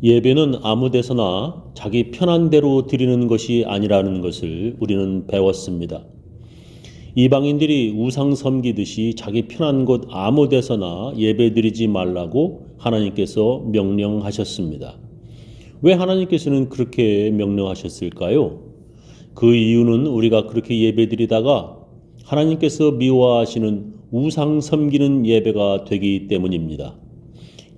예배는 아무 데서나 자기 편한 대로 드리는 것이 아니라는 것을 우리는 배웠습니다. 이방인들이 우상 섬기듯이 자기 편한 곳 아무 데서나 예배 드리지 말라고 하나님께서 명령하셨습니다. 왜 하나님께서는 그렇게 명령하셨을까요? 그 이유는 우리가 그렇게 예배 드리다가 하나님께서 미워하시는 우상 섬기는 예배가 되기 때문입니다.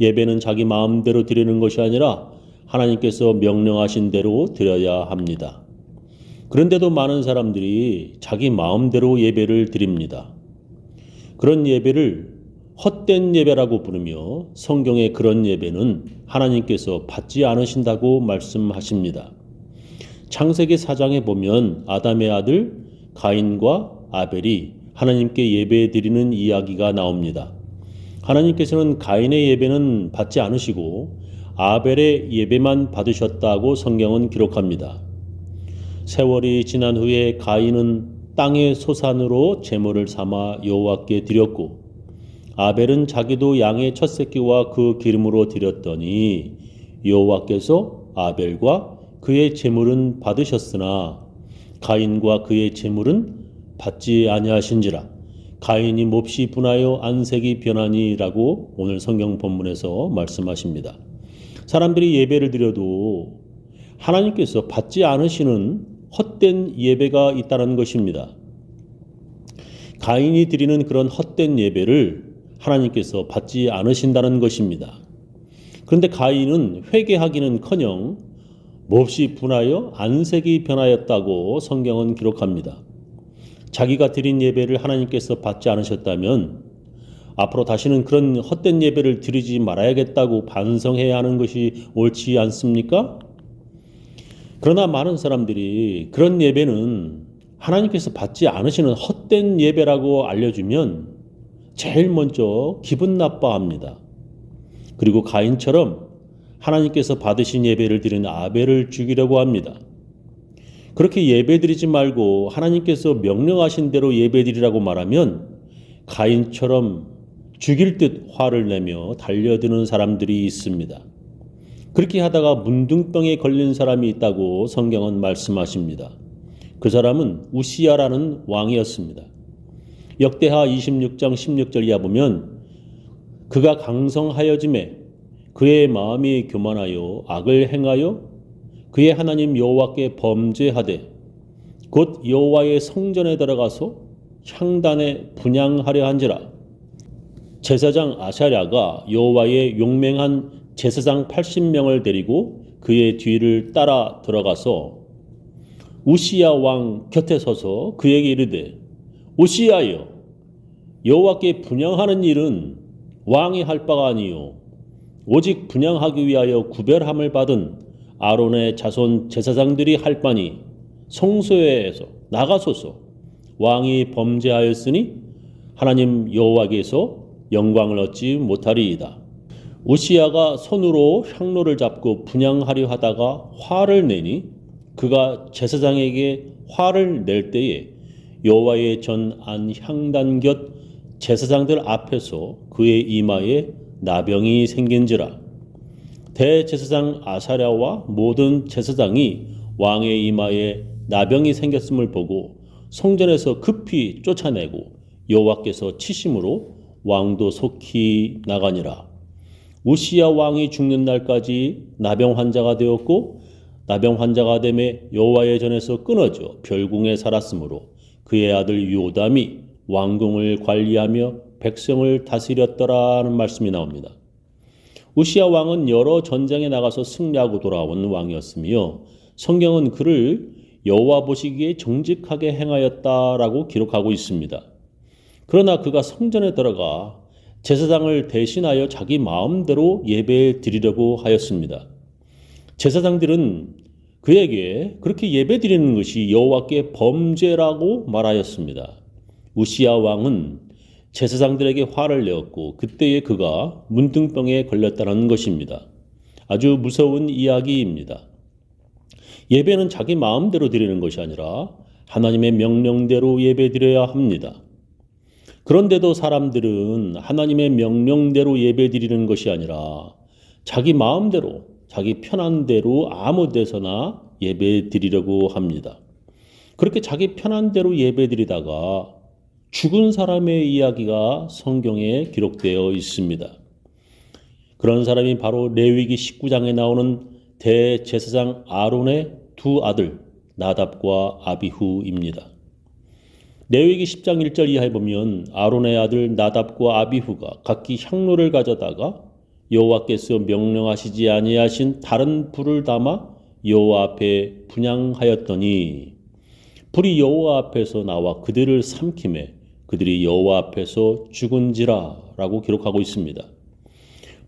예배는 자기 마음대로 드리는 것이 아니라 하나님께서 명령하신 대로 드려야 합니다. 그런데도 많은 사람들이 자기 마음대로 예배를 드립니다. 그런 예배를 헛된 예배라고 부르며 성경의 그런 예배는 하나님께서 받지 않으신다고 말씀하십니다. 창세기 4장에 보면 아담의 아들 가인과 아벨이 하나님께 예배 드리는 이야기가 나옵니다. 하나님께서는 가인의 예배는 받지 않으시고 아벨의 예배만 받으셨다고 성경은 기록합니다. 세월이 지난 후에 가인은 땅의 소산으로 제물을 삼아 여호와께 드렸고 아벨은 자기도 양의 첫 새끼와 그 기름으로 드렸더니 여호와께서 아벨과 그의 제물은 받으셨으나 가인과 그의 제물은 받지 아니하신지라. 가인이 몹시 분하여 안색이 변하니라고 오늘 성경 본문에서 말씀하십니다. 사람들이 예배를 드려도 하나님께서 받지 않으시는 헛된 예배가 있다는 것입니다. 가인이 드리는 그런 헛된 예배를 하나님께서 받지 않으신다는 것입니다. 그런데 가인은 회개하기는커녕 몹시 분하여 안색이 변하였다고 성경은 기록합니다. 자기가 드린 예배를 하나님께서 받지 않으셨다면 앞으로 다시는 그런 헛된 예배를 드리지 말아야겠다고 반성해야 하는 것이 옳지 않습니까? 그러나 많은 사람들이 그런 예배는 하나님께서 받지 않으시는 헛된 예배라고 알려주면 제일 먼저 기분 나빠합니다. 그리고 가인처럼 하나님께서 받으신 예배를 드린 아벨을 죽이려고 합니다. 그렇게 예배드리지 말고 하나님께서 명령하신 대로 예배드리라고 말하면 가인처럼 죽일 듯 화를 내며 달려드는 사람들이 있습니다. 그렇게 하다가 문둥병에 걸린 사람이 있다고 성경은 말씀하십니다. 그 사람은 우시야라는 왕이었습니다. 역대하 26장 16절 이하 보면 그가 강성하여짐에 그의 마음이 교만하여 악을 행하여 그의 하나님 여호와께 범죄하되 곧 여호와의 성전에 들어가서 향단에 분향하려 한지라. 제사장 아사랴가 여호와의 용맹한 제사장 80명을 데리고 그의 뒤를 따라 들어가서 우시야 왕 곁에 서서 그에게 이르되 우시야여, 여호와께 분향하는 일은 왕이 할 바가 아니요 오직 분향하기 위하여 구별함을 받은 아론의 자손 제사장들이 할 바니 성소에서 나가소서. 왕이 범죄하였으니 하나님 여호와께서 영광을 얻지 못하리이다. 우시야가 손으로 향로를 잡고 분향하려 하다가 화를 내니 그가 제사장에게 화를 낼 때에 여호와의 전 안 향단 곁 제사장들 앞에서 그의 이마에 나병이 생긴지라. 대제사장 아사랴와 모든 제사장이 왕의 이마에 나병이 생겼음을 보고 성전에서 급히 쫓아내고 여호와께서 치심으로 왕도 속히 나가니라. 우시야 왕이 죽는 날까지 나병 환자가 되었고 나병 환자가 되매 여호와의 전에서 끊어져 별궁에 살았으므로 그의 아들 요담이 왕궁을 관리하며 백성을 다스렸더라는 말씀이 나옵니다. 우시야 왕은 여러 전쟁에 나가서 승리하고 돌아온 왕이었으며 성경은 그를 여호와 보시기에 정직하게 행하였다라고 기록하고 있습니다. 그러나 그가 성전에 들어가 제사장을 대신하여 자기 마음대로 예배 드리려고 하였습니다. 제사장들은 그에게 그렇게 예배 드리는 것이 여호와께 범죄라고 말하였습니다. 우시야 왕은 제사장들에게 화를 내었고 그때에 그가 문둥병에 걸렸다는 것입니다. 아주 무서운 이야기입니다. 예배는 자기 마음대로 드리는 것이 아니라 하나님의 명령대로 예배 드려야 합니다. 그런데도 사람들은 하나님의 명령대로 예배 드리는 것이 아니라 자기 마음대로 자기 편한 대로 아무 데서나 예배 드리려고 합니다. 그렇게 자기 편한 대로 예배 드리다가 죽은 사람의 이야기가 성경에 기록되어 있습니다. 그런 사람이 바로 레위기 19장에 나오는 대제사장 아론의 두 아들 나답과 아비후입니다. 레위기 10장 1절 이하에 보면 아론의 아들 나답과 아비후가 각기 향로를 가져다가 여호와께서 명령하시지 아니하신 다른 불을 담아 여호와 앞에 분향하였더니 불이 여호와 앞에서 나와 그들을 삼키매 그들이 여호와 앞에서 죽은지라 라고 기록하고 있습니다.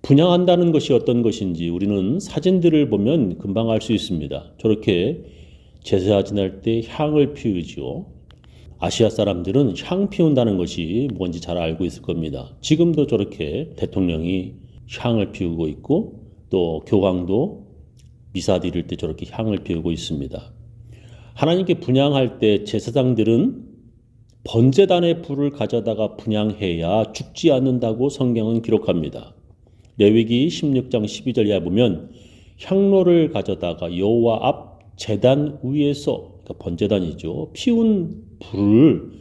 분향한다는 것이 어떤 것인지 우리는 사진들을 보면 금방 알 수 있습니다. 저렇게 제사 지낼 때 향을 피우지요. 아시아 사람들은 향 피운다는 것이 뭔지 잘 알고 있을 겁니다. 지금도 저렇게 대통령이 향을 피우고 있고 또 교황도 미사 드릴 때 저렇게 향을 피우고 있습니다. 하나님께 분향할 때 제사장들은 번제단의 불을 가져다가 분향해야 죽지 않는다고 성경은 기록합니다. 레위기 16장 12절 이하에 보면 향로를 가져다가 여호와 앞 제단 위에서 그러니까 번제단이죠. 피운 불을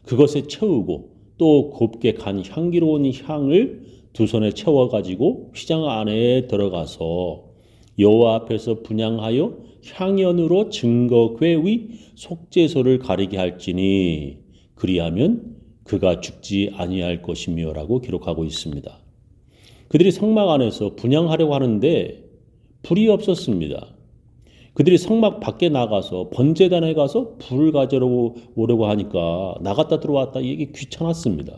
그것에 채우고 또 곱게 간 향기로운 향을 두 손에 채워가지고 휘장 안에 들어가서 여호와 앞에서 분향하여 향연으로 증거궤 위 속죄소를 가리게 할지니 그리하면 그가 죽지 아니할 것이며라고 기록하고 있습니다. 그들이 성막 안에서 분향하려고 하는데 불이 없었습니다. 그들이 성막 밖에 나가서 번제단에 가서 불을 가지러 오려고 하니까 나갔다 들어왔다 이게 귀찮았습니다.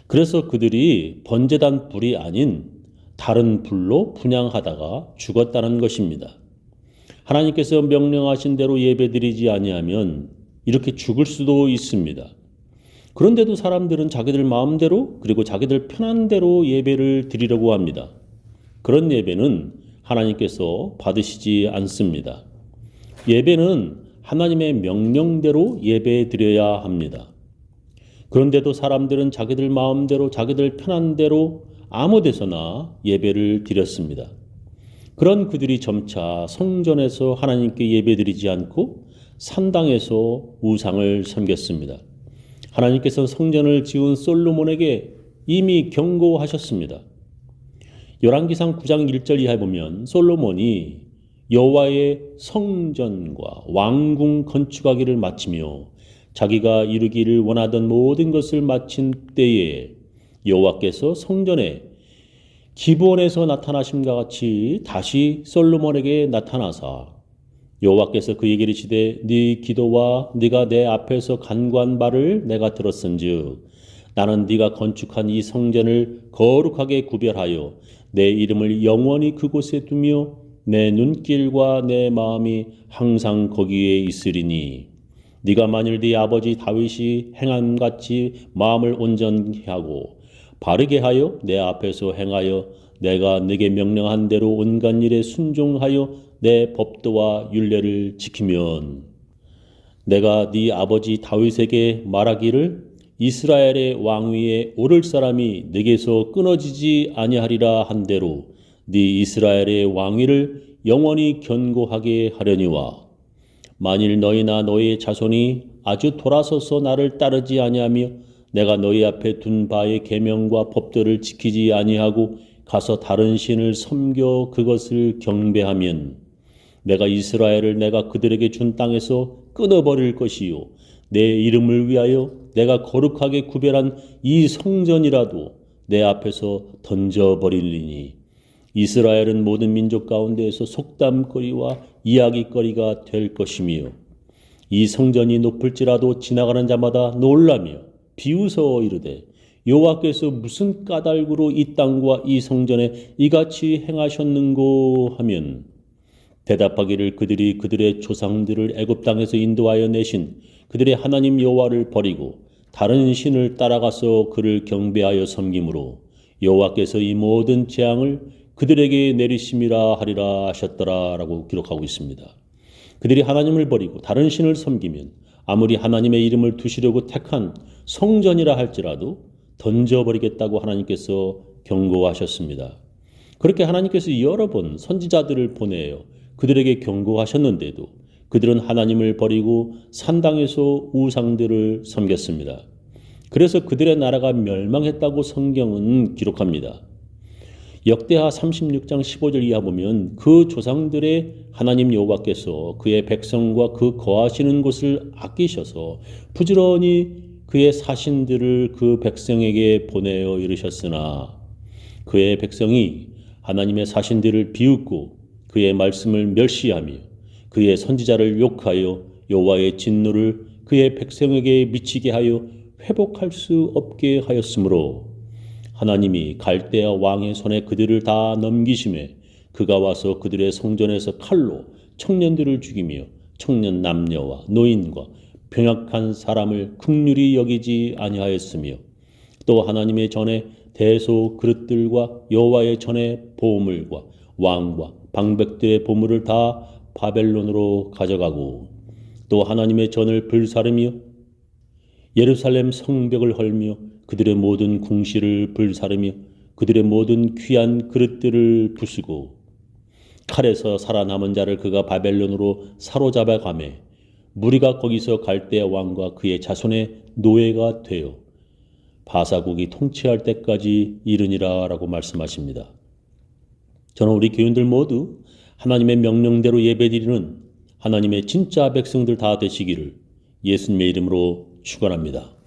그래서 그들이 번제단 불이 아닌 다른 불로 분향하다가 죽었다는 것입니다. 하나님께서 명령하신 대로 예배드리지 아니하면 이렇게 죽을 수도 있습니다. 그런데도 사람들은 자기들 마음대로 그리고 자기들 편한 대로 예배를 드리려고 합니다. 그런 예배는 하나님께서 받으시지 않습니다. 예배는 하나님의 명령대로 예배 드려야 합니다. 그런데도 사람들은 자기들 마음대로 자기들 편한 대로 아무 데서나 예배를 드렸습니다. 그런 그들이 점차 성전에서 하나님께 예배드리지 않고 산당에서 우상을 섬겼습니다. 하나님께서 성전을 지은 솔로몬에게 이미 경고하셨습니다. 열왕기상 9장 1절 이하에 보면 솔로몬이 여호와의 성전과 왕궁 건축하기를 마치며 자기가 이루기를 원하던 모든 것을 마친 때에 여호와께서 성전에 기브온에서 나타나심과 같이 다시 솔로몬에게 나타나사 여호와께서 그에게 이르시되 네 기도와 네가 내 앞에서 간구한 바를 내가 들었은즉 나는 네가 건축한 이 성전을 거룩하게 구별하여 내 이름을 영원히 그곳에 두며 내 눈길과 내 마음이 항상 거기에 있으리니 네가 만일 네 아버지 다윗이 행함같이 마음을 온전히 하고 바르게 하여 내 앞에서 행하여 내가 네게 명령한 대로 온갖 일에 순종하여 내 법도와 율례를 지키면 내가 네 아버지 다윗에게 말하기를 이스라엘의 왕위에 오를 사람이 네게서 끊어지지 아니하리라 한 대로 네 이스라엘의 왕위를 영원히 견고하게 하려니와 만일 너희나 너희의 자손이 아주 돌아서서 나를 따르지 아니하며 내가 너희 앞에 둔 바의 계명과 법도를 지키지 아니하고 가서 다른 신을 섬겨 그것을 경배하면 내가 이스라엘을 내가 그들에게 준 땅에서 끊어버릴 것이요 내 이름을 위하여 내가 거룩하게 구별한 이 성전이라도 내 앞에서 던져버리리니 이스라엘은 모든 민족 가운데에서 속담거리와 이야기거리가 될 것이며 이 성전이 높을지라도 지나가는 자마다 놀라며 비웃어 이르되 여호와께서 무슨 까닭으로 이 땅과 이 성전에 이같이 행하셨는고 하면 대답하기를 그들이 그들의 조상들을 애굽 땅에서 인도하여 내신 그들의 하나님 여호와를 버리고 다른 신을 따라가서 그를 경배하여 섬김으로 여호와께서 이 모든 재앙을 그들에게 내리심이라 하리라 하셨더라라고 기록하고 있습니다. 그들이 하나님을 버리고 다른 신을 섬기면 아무리 하나님의 이름을 두시려고 택한 성전이라 할지라도 던져버리겠다고 하나님께서 경고하셨습니다. 그렇게 하나님께서 여러 번 선지자들을 보내어 그들에게 경고하셨는데도 그들은 하나님을 버리고 산당에서 우상들을 섬겼습니다. 그래서 그들의 나라가 멸망했다고 성경은 기록합니다. 역대하 36장 15절 이하 보면 그 조상들의 하나님 여호와께서 그의 백성과 그 거하시는 곳을 아끼셔서 부지런히 그의 사신들을 그 백성에게 보내어 이르셨으나 그의 백성이 하나님의 사신들을 비웃고 그의 말씀을 멸시하며 그의 선지자를 욕하여 여호와의 진노를 그의 백성에게 미치게 하여 회복할 수 없게 하였으므로 하나님이 갈대아 왕의 손에 그들을 다 넘기심에 그가 와서 그들의 성전에서 칼로 청년들을 죽이며 청년 남녀와 노인과 병약한 사람을 긍휼히 여기지 아니하였으며 또 하나님의 전에 대소 그릇들과 여호와의 전에 보물과 왕과 방백들의 보물을 다 바벨론으로 가져가고 또 하나님의 전을 불사르며 예루살렘 성벽을 헐며 그들의 모든 궁시를 불사르며 그들의 모든 귀한 그릇들을 부수고 칼에서 살아남은 자를 그가 바벨론으로 사로잡아 가매 무리가 거기서 갈대아 왕과 그의 자손의 노예가 되어 바사국이 통치할 때까지 이르니라 라고 말씀하십니다. 저는 우리 교인들 모두 하나님의 명령대로 예배드리는 하나님의 진짜 백성들 다 되시기를 예수님의 이름으로 축원합니다.